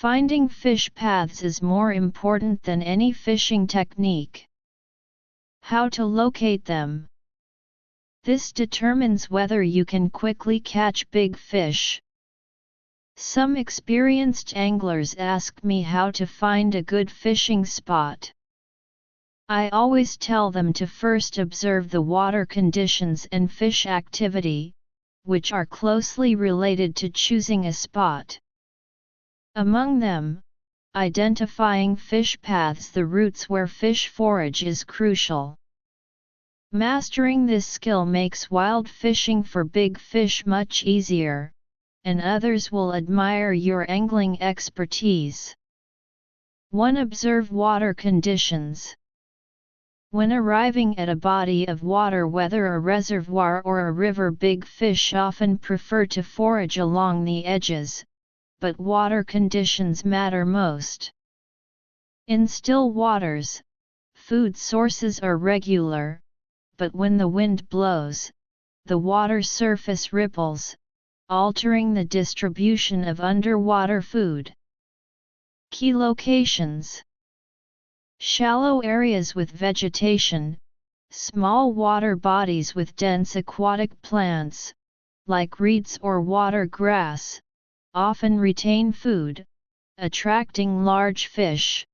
Finding fish paths is more important than any fishing technique. How to locate them. This determines whether you can quickly catch big fish. Some experienced anglers ask me how to find a good fishing spot. I always tell them to first observe the water conditions and fish activity, which are closely related to choosing a spot. Among them, identifying fish paths, the routes where fish forage, is crucial. Mastering this skill makes wild fishing for big fish much easier, and others will admire your angling expertise. 1. Observe water conditions. When arriving at a body of water, whether a reservoir or a river, big fish often prefer to forage along the edges, but water conditions matter most. In still waters, food sources are regular, but when the wind blows, the water surface ripples, altering the distribution of underwater food. Key locations. Shallow areas with vegetation, small water bodies with dense aquatic plants, like reeds or water grass, often retain food, attracting large fish.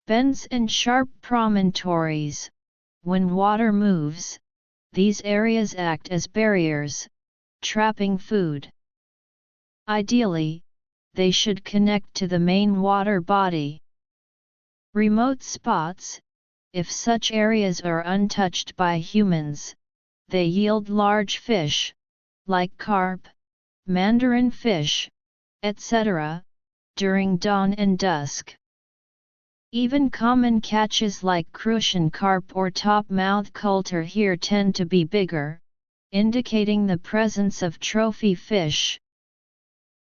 Bends and sharp promontories. When water moves, these areas act as barriers, trapping food. Ideally, they should connect to the main water body. Remote spots. If such areas are untouched by humans, they yield large fish, like carp, mandarin fish, etc., during dawn and dusk. Even common catches like crucian carp or top-mouth coulter here tend to be bigger, indicating the presence of trophy fish.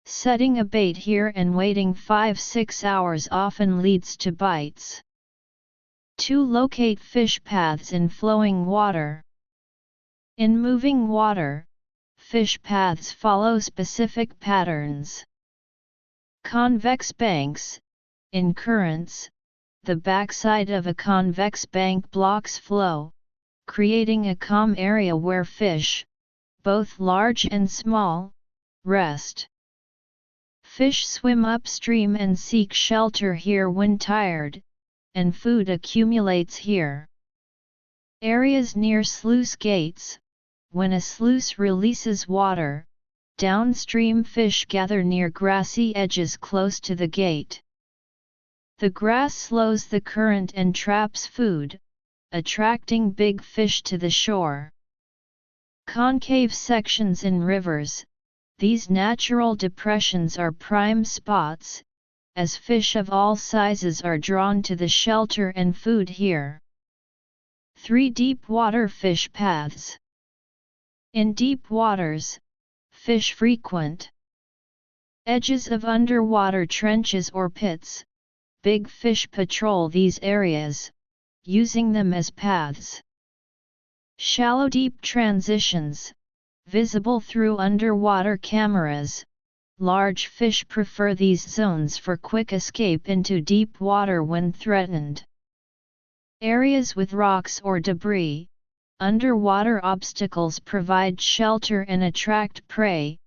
Setting a bait here and waiting 5-6 hours often leads to bites. 2. Locate fish paths in flowing water. In moving water, fish paths follow specific patterns. Convex banks. In currents, the backside of a convex bank blocks flow, creating a calm area where fish, both large and small, rest. Fish swim upstream and seek shelter here when tired, and food accumulates here. Areas near sluice gates. When a sluice releases water, downstream fish gather near grassy edges close to the gate. The grass slows the current and traps food, attracting big fish to the shore. Concave sections in rivers. These natural depressions are prime spots, as fish of all sizes are drawn to the shelter and food here. 3. Deep water fish paths. In deep waters, fish frequent edges of underwater trenches or pits. Big fish patrol these areas, using them as paths. Shallow deep transitions. Visible through underwater cameras, large fish prefer these zones for quick escape into deep water when threatened. Areas with rocks or debris. Underwater obstacles provide shelter and attract prey,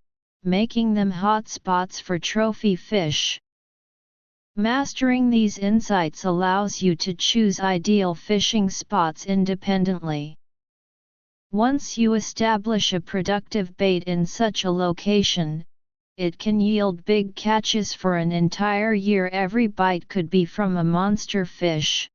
making them hot spots for trophy fish. Mastering these insights allows you to choose ideal fishing spots independently. Once you establish a productive bait in such a location, it can yield big catches for an entire year. Every bite could be from a monster fish.